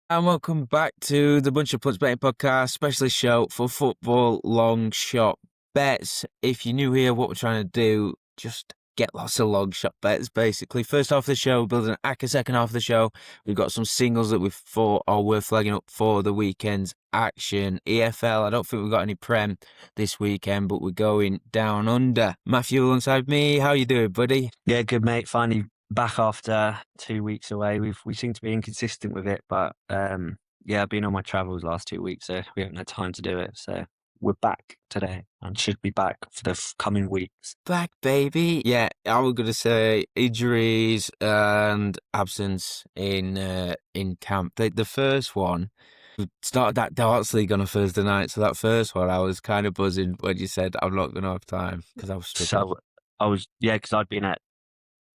And welcome back to the Bunch of Punts Betting Podcast, specialist show for football long shot bets. If you're new here, what we're trying to do, just get lots of long shot bets, basically. First half of the show, building an ACCA. Second half of the show, we've got some singles that we thought are worth flagging up for the weekend's action. EFL, I don't think we've got any Prem this weekend, but we're going down under. Matthew alongside me, how you doing, buddy? Yeah, good mate. Finally back after 2 weeks away. We seem to be inconsistent with it, but yeah, I've been on my travels last 2 weeks, so we haven't had time to do it. So we're back today and should be back for the coming weeks. Back, baby. Yeah, I was gonna say injuries and absence in camp. The first one, we started that darts league on a Thursday night, so that first one I was kind of buzzing when you said I'm not gonna have time because I was struggling. So because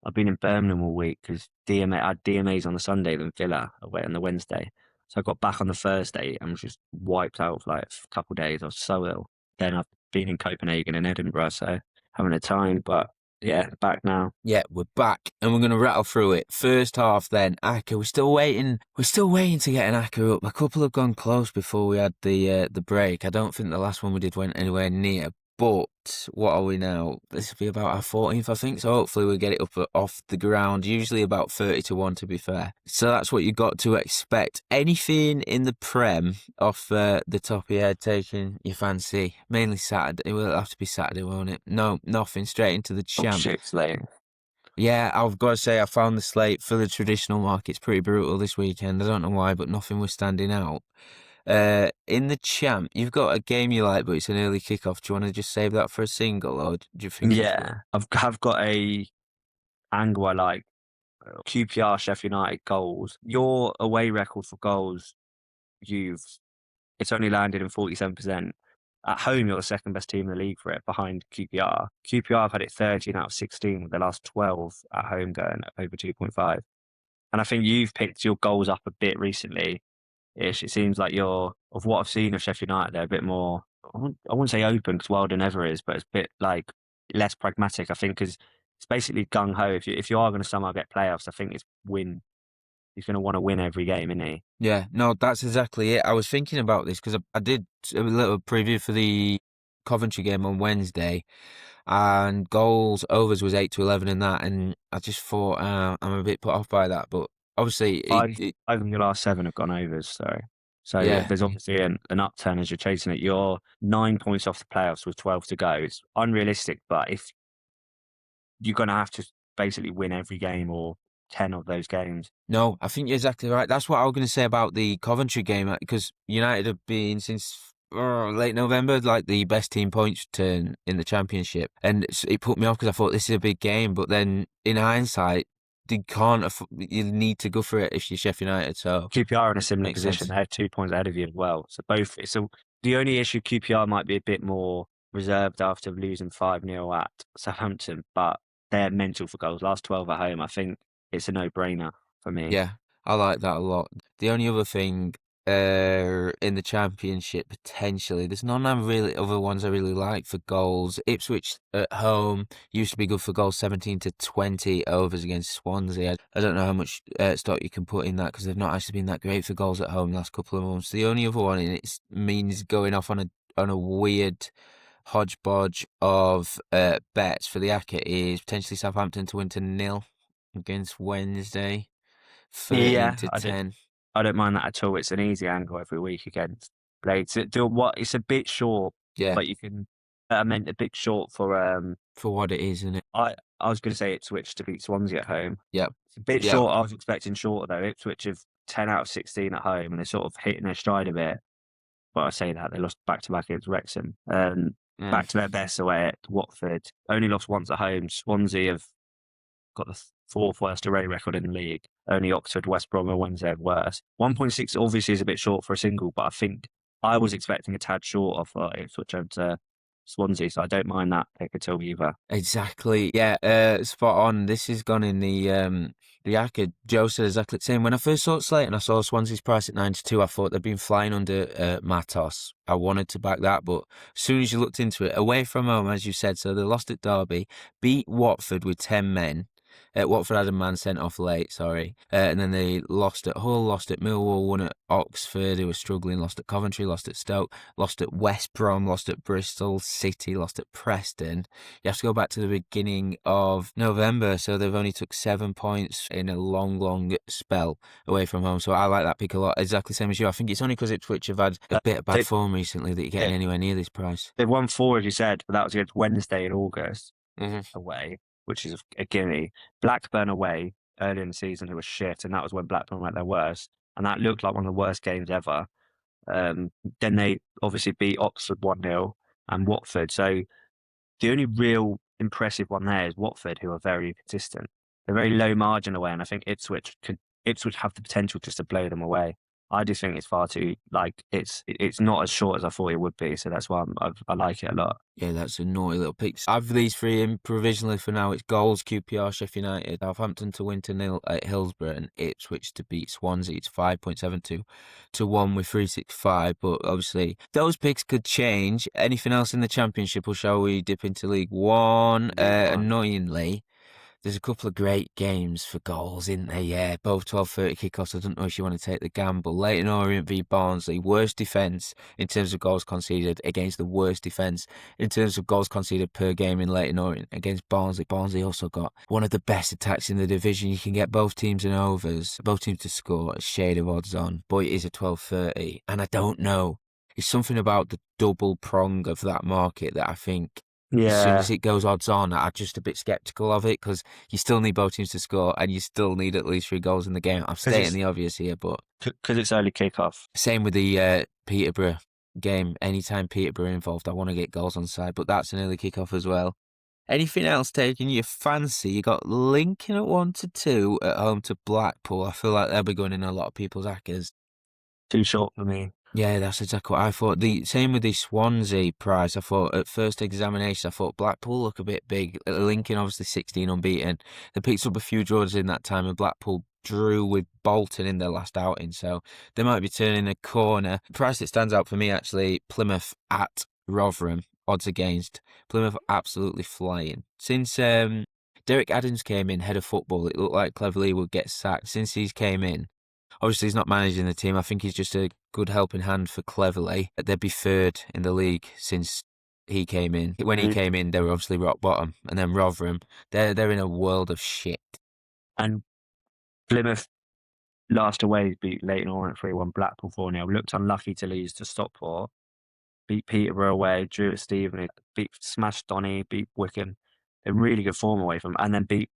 I've been in Birmingham all week because I had DMAs on the Sunday, then Villa away on the Wednesday. So I got back on the Thursday and was just wiped out for like a couple of days. I was so ill. Then I've been in Copenhagen and Edinburgh, so haven't had time. But yeah, back now. Yeah, we're back and we're gonna rattle through it. First half, then ACCA. We're still waiting. We're still waiting to get an ACCA up. A couple have gone close before we had the break. I don't think the last one we did went anywhere near. But what are we now? This will be about our 14th, I think. So hopefully we'll get it up off the ground. Usually about 30-1, to be fair. So that's what you got to expect. Anything in the Prem off the top of your head taking your fancy? Mainly Saturday. It will have to be Saturday, won't it? No, nothing. Straight into the Oh, champ. shit, late. Yeah, I've got to say I found the slate for the traditional markets pretty brutal this weekend. I don't know why, but nothing was standing out. In the champ, you've got a game you like, but it's an early kickoff. Do you want to just save that for a single, or do you think it's Yeah, I've got a angle I like. QPR Sheffield United goals. Your away record for goals, you've it's only landed in 47%. At home, you're the second best team in the league for it, behind QPR. QPR have had it 13 out of 16 with the last 12 at home going over 2.5. And I think you've picked your goals up a bit recently. Ish. It seems like of what I've seen of Sheffield United, they're a bit more, I wouldn't say open because Wilder never is, but it's a bit like less pragmatic, I think, because it's basically gung ho. If you are going to somehow get playoffs, I think it's win. He's going to want to win every game, isn't he? Yeah, no, that's exactly it. I was thinking about this because I did a little preview for the Coventry game on Wednesday, and goals overs was 8-11 in that, and I just thought I'm a bit put off by that, but obviously Five of your last seven have gone overs, so yeah. there's obviously an upturn as you're chasing it. You're 9 points off the playoffs with 12 to go. It's unrealistic, but if you're going to have to basically win every game or 10 of those games. No, I think you're exactly right. That's what I was going to say about the Coventry game because United have been since late November like the best team points return in the Championship, and it put me off because I thought this is a big game. But then in hindsight, you need to go for it if you're Sheffield United. So QPR in a similar makes position. sense. They're 2 points ahead of you as well. So both. The only issue QPR might be a bit more reserved after losing 5-0 at Southampton, but they're mental for goals. Last 12 at home, I think it's a no-brainer for me. Yeah, I like that a lot. The only other thing in the Championship potentially, there's none of really other ones I really like for goals. Ipswich at home used to be good for goals, 17-20 overs against Swansea. I don't know how much stock you can put in that because they've not actually been that great for goals at home the last couple of months. The only other one, and it means going off on a weird hodgepodge of bets for the ACCA is potentially Southampton to win to 0 against Wednesday. 13 Yeah, to 10. I don't mind that at all. It's an easy angle every week against Blades. It's a bit short, Yeah, but you can. I meant a bit short for. for what it is, isn't it? I was going to say Ipswich to beat Swansea at home. Yep. It's a bit Yep. short. I was expecting shorter though. Ipswich have 10 out of 16 at home, and they're sort of hitting their stride a bit. But I say that they lost back to back against Wrexham, Mm. back to their best away at Watford. Only lost once at home. Swansea have got the fourth worst away record in the league. Only Oxford, West Brom, and Wednesday have worse. 1.6 obviously is a bit short for a single, but I think I was expecting a tad short of Ipswich over to Swansea, so I don't mind that pick at all either. Exactly. Yeah, spot on. This has gone in the ACCA. Joe said exactly the same. When I first saw it slate and I saw Swansea's price at 92, I thought they'd been flying under Matos. I wanted to back that, but as soon as you looked into it, away from home, as you said, so they lost at Derby, beat Watford with 10 men, Watford had a man sent off late, sorry. And then they lost at Hull, lost at Millwall, won at Oxford, who were struggling, lost at Coventry, lost at Stoke, lost at West Brom, lost at Bristol City, lost at Preston. You have to go back to the beginning of November, so they've only took 7 points in a long spell away from home. So I like that pick a lot, exactly the same as you. I think it's only because Ipswich have had a bit of bad form recently that you're getting anywhere near this price. They've won 4, as you said, but that was against Wednesday in August Mm-hmm. away, which is a gimme. Blackburn away early in the season, it was shit, and that was when Blackburn were at their worst, and that looked like one of the worst games ever. Then they obviously beat Oxford 1-0 and Watford. So the only real impressive one there is Watford, who are very consistent. They're very low margin away, and I think Ipswich have the potential just to blow them away. I do think it's far too it's not as short as I thought it would be, so that's why I like it a lot. Yeah, that's a naughty little pick. I've these three in provisionally for now. It's goals, QPR, Sheffield United, Southampton to win 2-0 at Hillsborough, and Ipswich to beat Swansea. It's 5.72 to 1 with 365. But obviously, those picks could change. Anything else in the Championship, or shall we dip into League One? Annoyingly, there's a couple of great games for goals, isn't there? Yeah, both 12:30 kickoffs. I don't know if you want to take the gamble. Leyton Orient v Barnsley. Worst defence in terms of goals conceded against the worst defence in terms of goals conceded per game in Leyton Orient against Barnsley. Barnsley also got one of the best attacks in the division. You can get both teams in overs, both teams to score a shade of odds on. But it is a 12:30, and I don't know. It's something about the double prong of that market that I think as soon as it goes odds on, I'm just a bit sceptical of it because you still need both teams to score and you still need at least 3 goals in the game. I'm stating the obvious here, but because it's early kickoff. Same with the Peterborough game. Anytime Peterborough are involved, I want to get goals on side, but that's an early kickoff as well. Anything else taking your fancy? You got Lincoln at 1-2 at home to Blackpool. I feel like they'll be going in a lot of people's hackers. Too short for me. Yeah, that's exactly what I thought. The same with the Swansea prize. I thought at first examination, I thought Blackpool look a bit big. Lincoln obviously 16 unbeaten. They picked up a few draws in that time, and Blackpool drew with Bolton in their last outing, so they might be turning a corner. The price that stands out for me actually, Plymouth at Rotherham, odds against. Plymouth absolutely flying. Since Derek Adams came in, head of football, it looked like Cleverley would get sacked. Since he's came in, obviously, he's not managing the team. I think he's just a good helping hand for Cleverley. They'd be third in the league since he came in. When he came in, they were obviously rock bottom. And then Rotherham, they're in a world of shit. And Plymouth last away beat Leyton Orient 3-1, Blackpool 4-0. Looked unlucky to lose to Stockport. Beat Peterborough away, drew at Stevenage, smashed Donny, beat Wickham. They're really good form away from, and then beat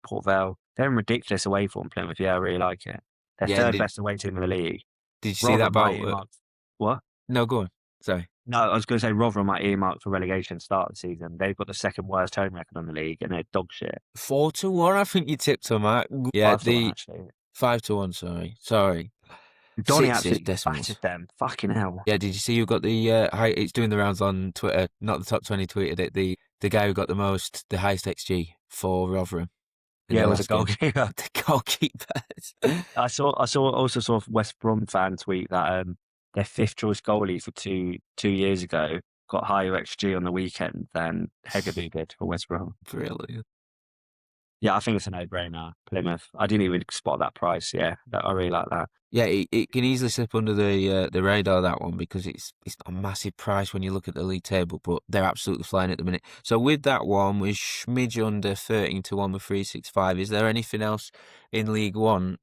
Port Vale. They're in ridiculous away form, Plymouth. Yeah, I really like it. They're third best away team in the league. Did you see that about what? No, go on. Sorry. No, I was going to say Rotherham might earmark for relegation start of the season. They've got the second worst home record in the league, and they're dog shit. 4-1, I think you tipped on that. Yeah, 5-1. Sorry. Donny absolutely battered them. Fucking hell. Yeah, did you see who got the it's doing the rounds on Twitter, not the top 20 tweeted it, the guy who got the highest XG for Rotherham. Yeah, it was a goalkeeper. The goalkeepers. I also saw a West Brom fan tweet that their 5th choice goalie for two years ago got higher XG on the weekend than Hegarty did for West Brom. Brilliant. Yeah, I think it's a no-brainer. Plymouth. I didn't even spot that price. Yeah, I really like that. Yeah, it can easily slip under the radar, that one, because it's not a massive price when you look at the league table, but they're absolutely flying at the minute. So with that one, we're smidge under 13-1 with 365. Is there anything else in League One?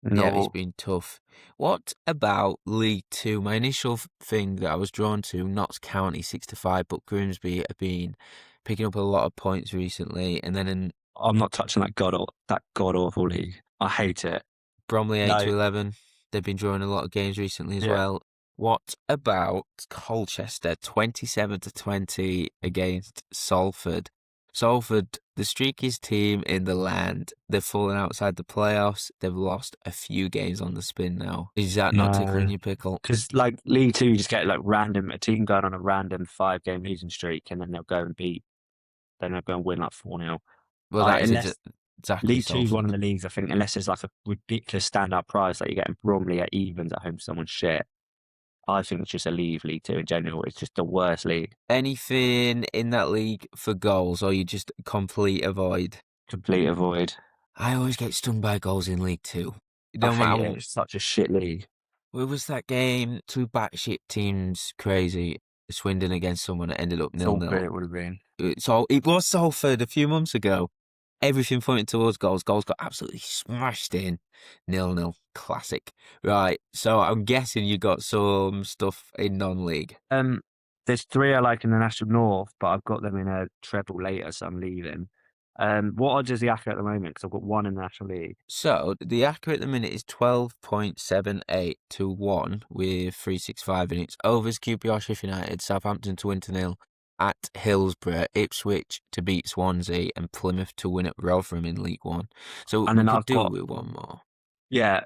No. Yeah, it's been tough. What about League Two? My initial thing that I was drawn to, Notts County 6-5, but Grimsby have been picking up a lot of points recently, and then I'm not touching that god awful league. I hate it. Bromley 8-11. They've been drawing a lot of games recently as well. What about Colchester 27-20 against Salford? Salford, the streakiest team in the land. They've fallen outside the playoffs. They've lost a few games on the spin now. Is that not tickling your pickle? Because like League Two, you just get like a team going on a random 5-game losing streak, and then they'll go and win like 4-0. Well, that is exactly. League 2 is one of the leagues, I think, unless there's like a ridiculous standout prize, like you're getting Bromley at evens at home to someone's shit. I think it's just a League 2 in general. It's just the worst league. Anything in that league for goals, or you just complete avoid? Complete avoid. I always get stung by goals in League Two. I No hate matter it. It's such a shit league. where was that game? Two batshit teams, crazy. Swindon against someone that ended up 0-0. Thought it would have been. It was Salford a few months ago. Everything pointing towards goals. Goals got absolutely smashed in. 0-0. Classic. Right. So I'm guessing you got some stuff in non-league. There's three I like in the National North, but I've got them in a treble later, so I'm leaving. What odds is the Akka at the moment? Because I've got one in the National League. So the accurate at the minute is 12.78 to 1 with 365 in its overs. QPR Sheffield United, Southampton to win to 0 at Hillsborough, Ipswich to beat Swansea, and Plymouth to win at Rotherham in League One. So And we then could I've do got, with one more.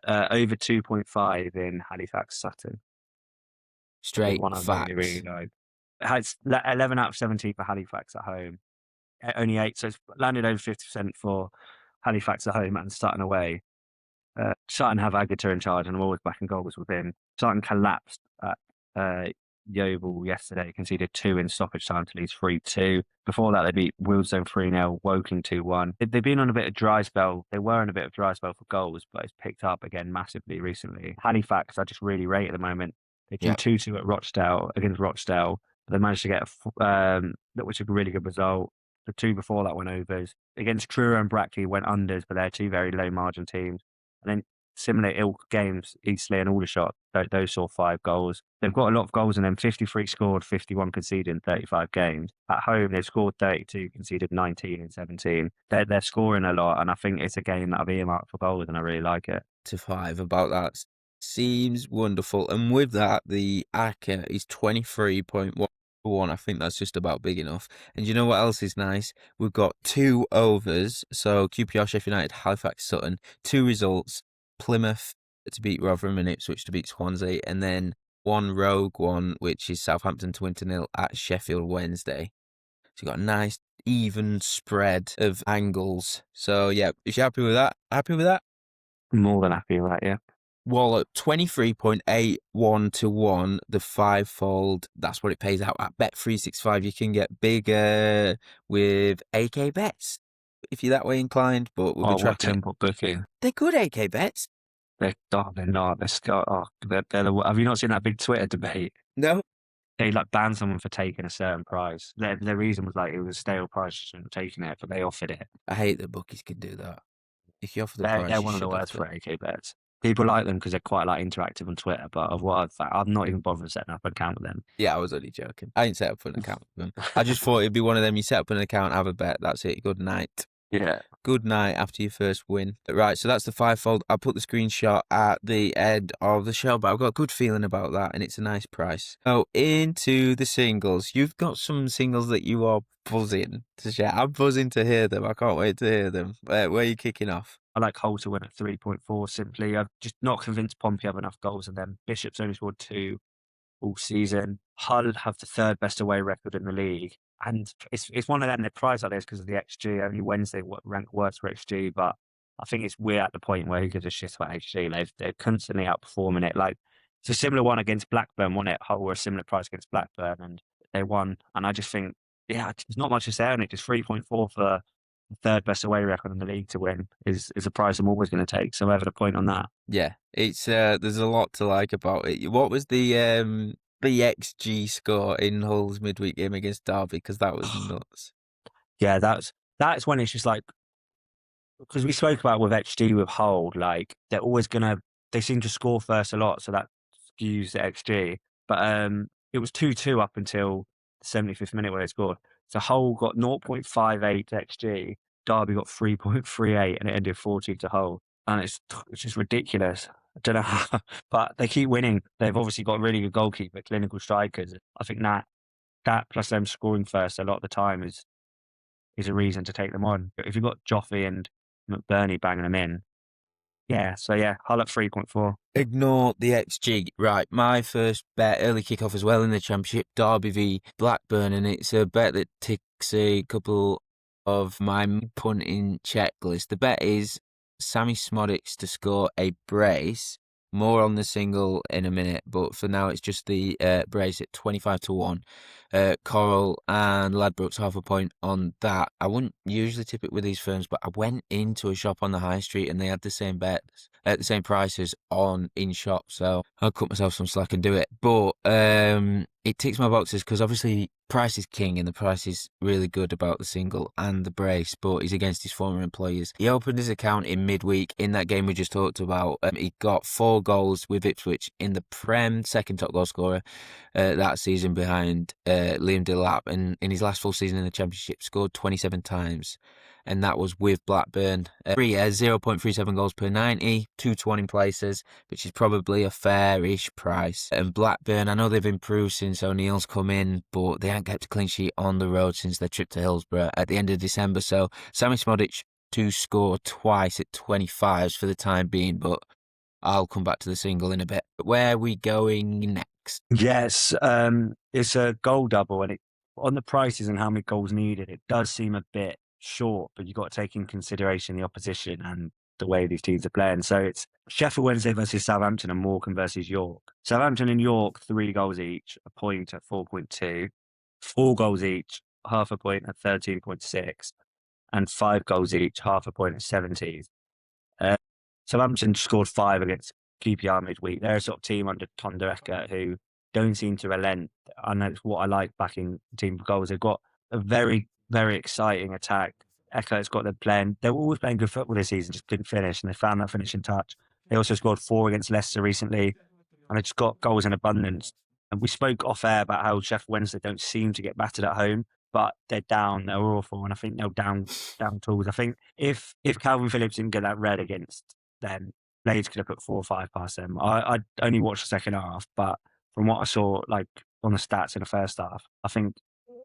over 2.5 in Halifax Sutton. Is Straight one I really, really facts. like. It has 11 out of 17 for Halifax at home. Only 8, so it's landed over 50% for Halifax at home and Sutton away. Sutton have Agatha in charge and I'm always back in goals with him. Sutton collapsed at Yeovil yesterday, conceded 2 in stoppage time to Leeds 3-2. Before that, they beat Wealdstone 3-0, Woking 2-1. They've been on a bit of dry spell. They were on a bit of dry spell for goals, but it's picked up again massively recently. Halifax, I just really rate at the moment. They drew Yeah. 2-2 at Rochdale against Rochdale. But they managed to get which is a really good result. The two before that went overs. Against Truro and Brackley went unders, but they're two very low margin teams. And then similar ilk games, Eastleigh and Aldershot, those saw 5 goals. They've got a lot of goals in them, 53 scored, 51 conceded in 35 games. At home, they've scored 32, conceded 19 in 17. They're scoring a lot, and I think it's a game that I've earmarked for goals, and I really like it. To 5 about that. Seems wonderful. And with that, the ACCA is 23.1. I think that's just about big enough. And you know what else is nice? We've got 2 overs. So QPR Sheffield United, Halifax Sutton, 2 results. Plymouth to beat Rotherham and Ipswich to beat Swansea. And then 1 rogue one, which is Southampton to win to 0 at Sheffield Wednesday. So you've got a nice even spread of angles. So yeah, if you're happy with that, happy with that? More than happy with that, yeah. Wallop 23.81 to 1, the 5-fold. That's what it pays out at Bet365. You can get bigger with AK bets if you're that way inclined, but we'll be What tracking it. temple booking? They're good AK bets. They're not. They're have you not seen that big Twitter debate? No, They like banned someone for taking a certain price. Their reason was like it was a stale price, you shouldn't have taken it, but they offered it. I hate that bookies can do that. If you offer the They're, price, they're you one of the should have worst to. for AK bets. People like them because they're quite like interactive on Twitter, but of what I'm not even bothering setting up an account with them. Yeah, I was only joking. I didn't set up an account with them. I just thought it'd be one of them. You set up an account, have a bet. That's it. Good night. Yeah. Good night after your first win. Right, so that's the 5-fold. I'll put the screenshot at the end of the show, but I've got a good feeling about that, and it's a nice price. So, into the singles. You've got some singles that you are buzzing to share. I'm buzzing to hear them. I can't wait to hear them. Where are you kicking off? I like Hull to win at 3.4 simply. I've just not convinced Pompey have enough goals in them. Bishop's only scored 2 all season. Hull have the 3rd best away record in the league. And it's one of them, they're prized like this because of the XG. Only Wednesday ranked worse for XG, but I think we're at the point where who gives a shit about XG? They're constantly outperforming it. Like, it's a similar one against Blackburn, wasn't it? Hull were a similar price against Blackburn and they won. And I just think, yeah, there's not much to say on it. Just 3.4 for the 3rd best away record in the league to win is a prize I'm always going to take. So I have a point on that. Yeah, it's there's a lot to like about it. What was the XG score in Hull's midweek game against Derby? Because that was nuts. Yeah, that's when it's just like, because we spoke about with XG with Hull, like they seem to score first a lot, so that skews the XG. But it was 2-2 up until the 75th minute where they scored. So Hull got 0.58 XG, Derby got 3.38, and it ended 4-2 to Hull. And it's just ridiculous. I don't know how, but they keep winning. They've obviously got a really good goalkeeper, clinical strikers. I think that plus them scoring first a lot of the time is a reason to take them on. But if you've got Joffrey and McBurney banging them in, yeah. So yeah, Hull at 3.4. Ignore the XG. Right, my first bet, early kickoff as well in the Championship, Derby v Blackburn, and it's a bet that ticks a couple of my punting checklist. The bet is Sammy Smodics to score a brace More on the single in a minute, but for now it's just the brace at 25-1. Coral and Ladbrokes half a point on that. I wouldn't usually tip it with these firms, but I went into a shop on the high street and they had the same bets at the same prices on in shop, so I'll cut myself some slack and do it. But it ticks my boxes because obviously price is king and the price is really good about the single and the brace, but he's against his former employers. He opened his account in midweek in that game we just talked about. He got 4 goals with Ipswich in the Prem, second top goal scorer that season behind Liam Delap, and in his last full season in the Championship scored 27 times, and that was with Blackburn. 3 years, 0.37 goals per 90, 2-1 in places, which is probably a fair-ish price. And Blackburn, I know they've improved since O'Neill's come in, but they haven't kept a clean sheet on the road since their trip to Hillsborough at the end of December. So Sammy Smodic to score twice at 25s for the time being, but I'll come back to the single in a bit. Where are we going next? Yes, it's a goal double, and on the prices and how many goals needed, it does seem a bit short, but you've got to take in consideration the opposition and the way these teams are playing. So it's Sheffield Wednesday versus Southampton and Morecambe versus York. Southampton and York, 3 goals each, a point at 4.2, 4 goals each, half a point at 13.6, and 5 goals each, half a point at 17. Southampton scored 5 against QPR midweek. They're a sort of team under Tom Derecker who don't seem to relent. And that's what I like backing team for goals. They've got a very, very exciting attack. Echo's got them playing. They were always playing good football this season, just didn't finish, and they found that finishing touch. They also scored 4 against Leicester recently, and they just got goals in abundance. And we spoke off air about how Sheffield Wednesday don't seem to get battered at home, but they're down. They're awful, and I think they're down tools. I think if Calvin Phillips didn't get that red against then Blades could have put 4 or 5 past them. I only watched the second half, but from what I saw, like on the stats in the first half, I think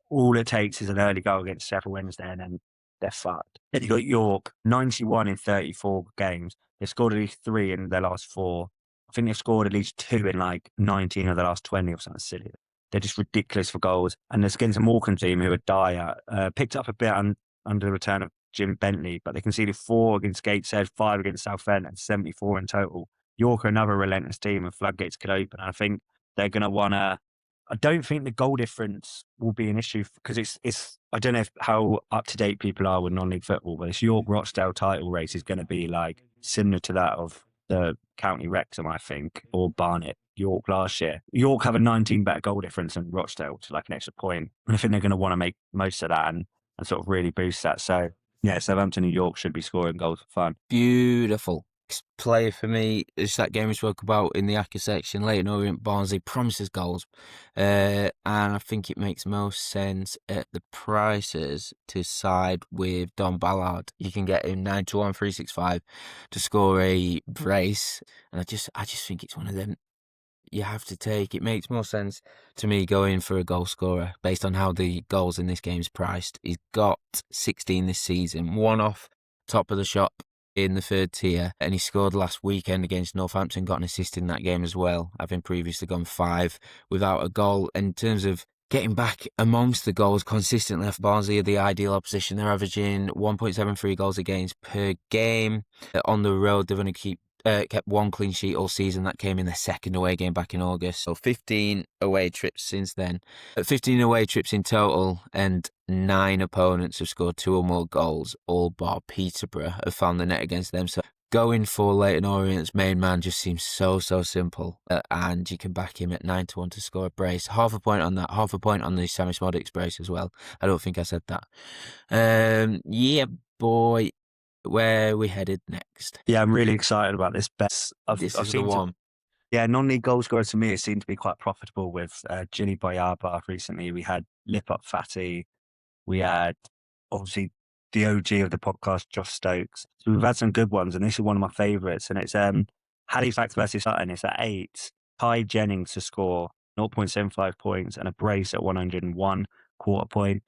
all it takes is an early goal against Sheffield Wednesday, and then they're fucked. Then you got York, 91 in 34 games. They've scored at least 3 in their last 4. I think they've scored at least 2 in like 19 of the last 20 or something silly. They're just ridiculous for goals. And there's against a Morecambe team who are dire. Picked up a bit under the return of Jim Bentley, but they conceded 4 against Gateshead, 5 against Southend, and 74 in total. York are another relentless team, and floodgates could open. I think they're going to want to. I don't think the goal difference will be an issue because it's. I don't know how up to date people are with non-league football, but this York Rochdale title race is going to be like similar to that of the County Wrexham, I think, or Barnet York last year. York have a 19 better goal difference than Rochdale, which is like an extra point. And I think they're going to want to make most of that and sort of really boost that. So yeah, Southampton and York should be scoring goals for fun. Beautiful. Next player for me is that game we spoke about in the Acca section. Leyton Orient Barnsley promises goals, and I think it makes most sense at the prices to side with Don Ballard. You can get him 9-1, 365 to score a brace, and I just think it's one of them you have to take. It makes more sense to me going for a goal scorer based on how the goals in this game is priced. He's got 16 this season, 1 off top of the shop in the 3rd tier, and he scored last weekend against Northampton, got an assist in that game as well, having previously gone 5 without a goal. In terms of getting back amongst the goals consistently, Barnsley are the ideal opposition. They're averaging 1.73 goals against per game. On the road, they've only kept 1 clean sheet all season. That came in the 2nd away game back in August. So 15 away trips since then. 15 away trips in total, and 9 opponents have scored 2 or more goals. All bar Peterborough have found the net against them. So going for Leyton Orient's main man just seems so simple. And you can back him at 9-1 to score a brace. Half a point on that. Half a point on the Sammy Smodic's brace as well. I don't think I said that. Yeah, boy. Where are we headed next? Yeah, I'm really excited about this bet. I've the seen one. Yeah, non-league goal scorers to me, it seemed to be quite profitable with Ginny Boyaba recently. We had Lip Up Fatty. We had, obviously, the OG of the podcast, Josh Stokes. So we've had some good ones, and this is one of my favourites. And it's Halifax versus Sutton. It's at 8. Ty Jennings to score 0.75 points and a brace at 101 quarter point.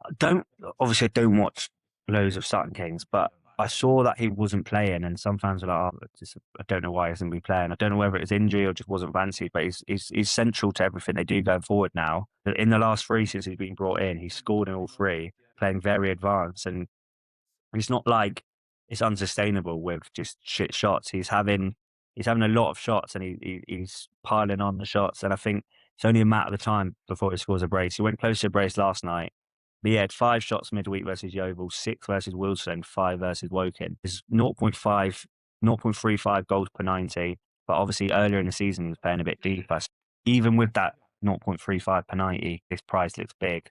I don't watch loads of Sutton games, but I saw that he wasn't playing, and some fans were like, I don't know why he hasn't been playing. I don't know whether it's injury or just wasn't fancied, but he's central to everything they do going forward now. In the last 3 since he's been brought in, he's scored in all 3, playing very advanced, and it's not like it's unsustainable with just shit shots. He's having he's having a lot of shots and he's piling on the shots. And I think it's only a matter of time before he scores a brace. He went close to a brace last night. But he had 5 shots midweek versus Yeovil, 6 versus Wilson, 5 versus Woking. It's 0.35 goals per 90. But obviously earlier in the season, he was playing a bit deeper. Even with that 0.35 per 90, this price looks big.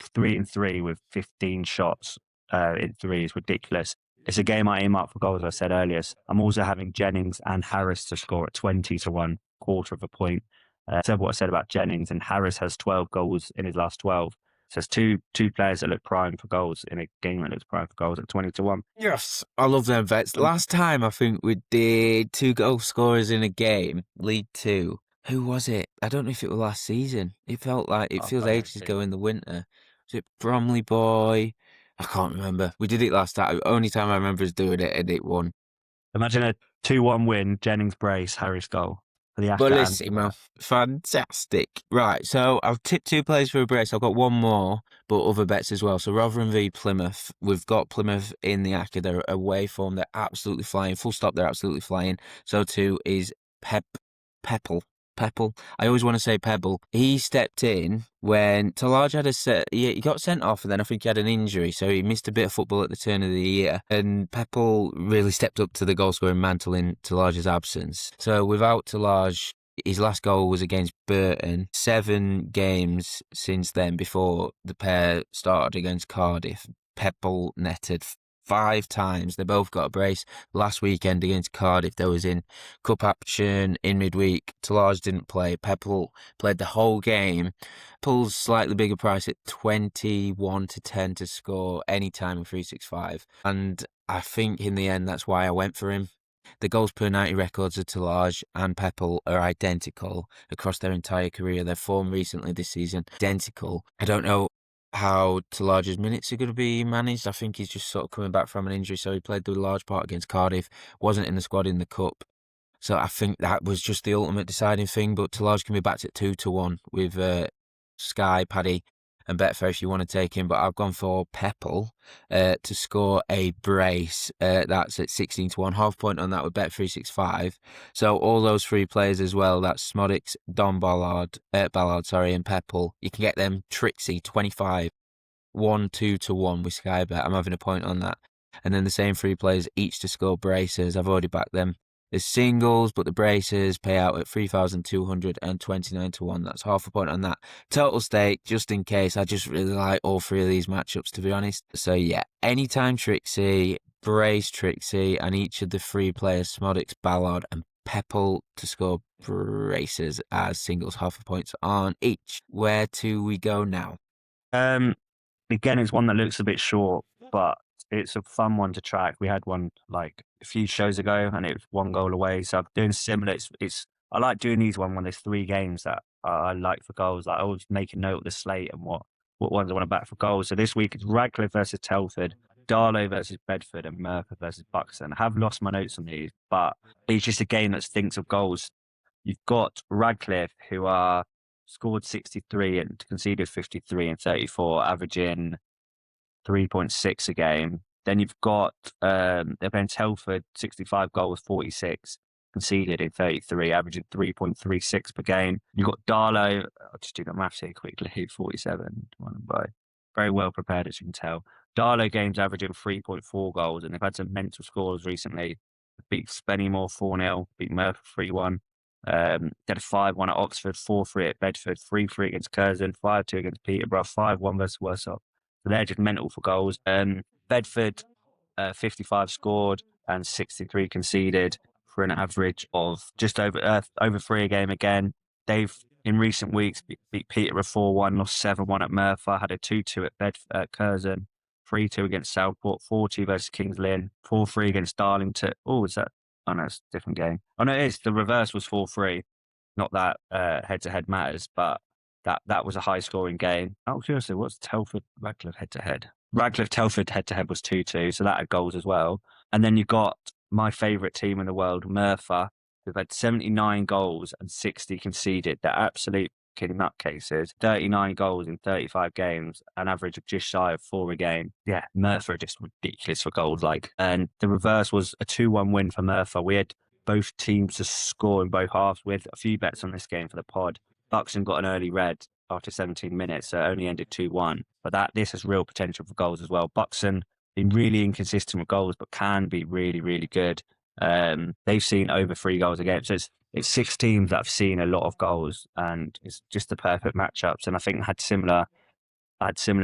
3 and 3 with 15 shots in 3 is ridiculous. It's a game I aim up for goals, as I said earlier. I'm also having Jennings and Harris to score at 20 to 1, quarter of a point. Said what I said about Jennings, and Harris has 12 goals in his last 12. So it's two players that look prime for goals in a game that looks prime for goals at 20 to 1. Yes, I love them bets. Last time I think we did 2 goal scorers in a game, League Two. Who was it? I don't know if it was last season. It felt like it feels ages ago in the winter. Was it Bromley Boy? I can't remember. We did it last time. Only time I remember is doing it, and it won. Imagine a 2-1 win, Jennings brace, Harris goal for the Ashton. Bellissimo. Fantastic. Right, so I've tipped 2 players for a brace. I've got one more, but other bets as well. So Rotherham v Plymouth. We've got Plymouth in the Acca. They're away form. They're absolutely flying. Full stop, they're absolutely flying. So too is Pepple. I always want to say Pebble. He stepped in when Talaj had he got sent off, and then I think he had an injury, so he missed a bit of football at the turn of the year. And Pepple really stepped up to the goal scoring mantle in Talaj's absence. So without Talaj, his last goal was against Burton. 7 games since then, before the pair started against Cardiff. Pepple netted 5 times. They both got a brace. Last weekend against Cardiff, there was in cup action in midweek. Talaj didn't play. Pepple played the whole game. Pepple's slightly bigger price at 21 to 10 to score any time in 365. And I think in the end, that's why I went for him. The goals per 90 records of Talaj and Pepple are identical across their entire career. Their form recently this season, identical. I don't know how Talaj's minutes are going to be managed. I think he's just sort of coming back from an injury, so he played the large part against Cardiff, wasn't in the squad in the cup. So I think that was just the ultimate deciding thing, but Talaj can be backed at 2 to 1 with Sky, Paddy and Betfair if you want to take him, but I've gone for Pepple to score a brace. That's at 16 to 1, half point on that with Bet365. So all those 3 players as well, that's Smodics, Ballard, and Pepple. You can get them Trixie 25, 1-2 to 1 with Sky Bet. I'm having a point on that. And then the same 3 players each to score braces. I've already backed them. There's singles, but the braces pay out at 3,229 to 1. That's half a point on that. Total stake, just in case. I just really like all 3 of these matchups, to be honest. So yeah, anytime Trixie, brace Trixie, and each of the 3 players, Smodics, Ballard, and Pepple to score braces as singles, half a points on each. Where do we go now? Again, it's one that looks a bit short, but it's a fun one to track. We had one like a few shows ago, and it was 1 goal away. So I'm doing similar. I like doing these when there's 3 games that I like for goals. Like I always make a note of the slate and what ones I want to back for goals. So this week it's Radcliffe versus Telford, Darlow versus Bedford, and Merthyr versus Buxton. I have lost my notes on these, but it's just a game that stinks of goals. You've got Radcliffe, who are scored 63 and conceded 53 and 34, averaging 3.6 a game. Then you've got they're playing Telford, 65 goals, 46 conceded in 33, averaging 3.36 per game. You've got Darlow, I'll just do the maths here quickly, 47, by very well prepared, as you can tell. Darlow games averaging 3.4 goals, and they've had some mental scores recently. Beat Spennymoor 4-0, beat Merthyr 3-1. They had a 5-1 at Oxford, 4-3 at Bedford, 3-3 against Curzon, 5-2 against Peterborough, 5-1 versus Worcester. So they're just mental for goals. Bedford, 55 scored and 63 conceded for an average of just over 3 a game again. They've, in recent weeks, beat Peterborough 4-1, lost 7-1 at Merthyr, had a 2-2 at Curzon, 3-2 against Southport, 4-2 versus Kings Lynn, 4-3 against Darlington. Oh, is that? Oh, no, it's a different game. Oh, no, it is. The reverse was 4-3. Not that head-to-head matters, but that was a high-scoring game. Oh, seriously, what's Telford-Radcliffe head-to-head? Radcliffe-Telford head-to-head was 2-2, so that had goals as well. And then you got my favourite team in the world, Merthyr, who've had 79 goals and 60 conceded. They're absolute kidding nutcases. 39 goals in 35 games, an average of just shy of 4 a game. Yeah, Merthyr are just ridiculous for goals. And the reverse was a 2-1 win for Merthyr. We had both teams to score in both halves. With a few bets on this game for the pod. Buxton got an early red after 17 minutes, so it only ended 2-1. But this has real potential for goals as well. Buxton been really inconsistent with goals, but can be really, really good. They've seen over 3 goals a game. So it's 6 teams that have seen a lot of goals, and it's just the perfect matchups. And I think I had similar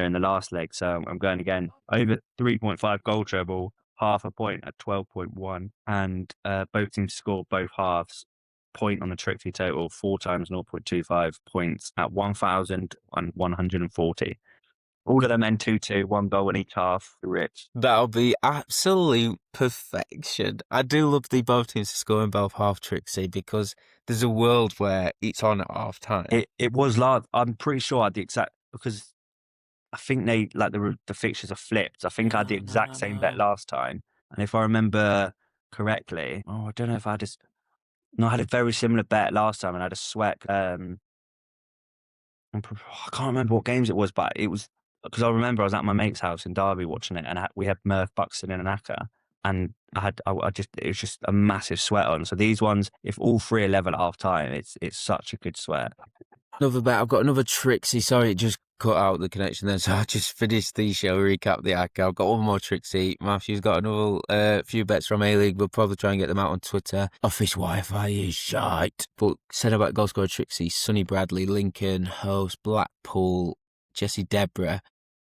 in the last leg. So I'm going again over 3.5 goal treble, half a point at 12.1, and both teams score both halves. Point on the trick fee total, 4 times 0.25 points at 1,140. All of them end 2-2, 1 goal in each half. Rich. That'll be absolute perfection. I do love the both teams to score in both half, Trixie, because there's a world where it's on at half time. It was large. I'm pretty sure I had the exact, because I think they like the fixtures are flipped. I think I had the exact same bet last time, and if I remember correctly, I don't know if I just. No, I had a very similar bet last time, and I had a sweat. I can't remember what games it was, but it was because I remember I was at my mate's house in Derby watching it, and we had Murph, Buxton, and Aka, and it was just a massive sweat on. So these ones, if all 3 are level at half time, it's such a good sweat. Another bet. I've got another Trixie. Sorry, it just cut out the connection there, so I just finished the show, recap the Aka. I've got one more Trixie. Matthew's got another few bets from A-League. We'll probably try and get them out on Twitter. Office Wi-Fi is shite. But said about goal scorer Trixie, Sonny Bradley, Lincoln, host Blackpool, Jesse Deborah,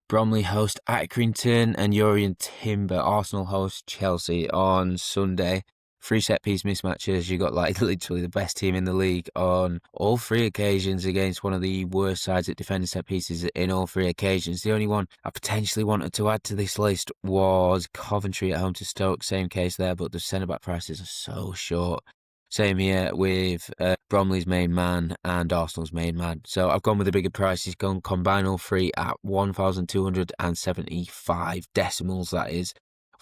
Bromley host Accrington, and Urian Timber, Arsenal host Chelsea on Sunday. 3 set-piece mismatches. You got like literally the best team in the league on all 3 occasions against one of the worst sides at defending set-pieces in all 3 occasions. The only one I potentially wanted to add to this list was Coventry at home to Stoke. Same case there, but the centre-back prices are so short. Same here with Bromley's main man and Arsenal's main man. So I've gone with the bigger prices, gone combine all 3 at 1,275 decimals, that is,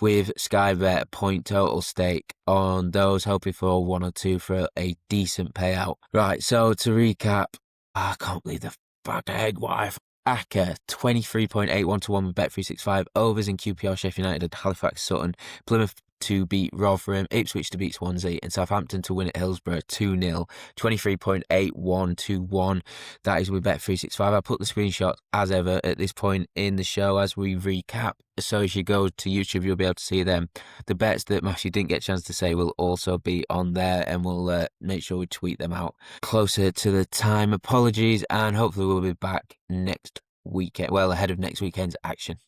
with Sky Bet point total stake on those, hoping for 1 or 2 for a decent payout. Right, so to recap, I can't believe the fucking wife. Aka, 23.81 to 1 with Bet365. Overs in QPR, Sheffield United and Halifax Sutton. Plymouth to beat Rotherham, Ipswich to beat Swansea, and Southampton to win at Hillsborough 2-0. 23.81 to 1. That is with Bet365. I'll put the screenshot as ever at this point in the show as we recap. So if you go to YouTube, you'll be able to see them. The bets that Matthew didn't get a chance to say will also be on there, and we'll make sure we tweet them out closer to the time. Apologies, and hopefully we'll be back next weekend. Well, ahead of next weekend's action.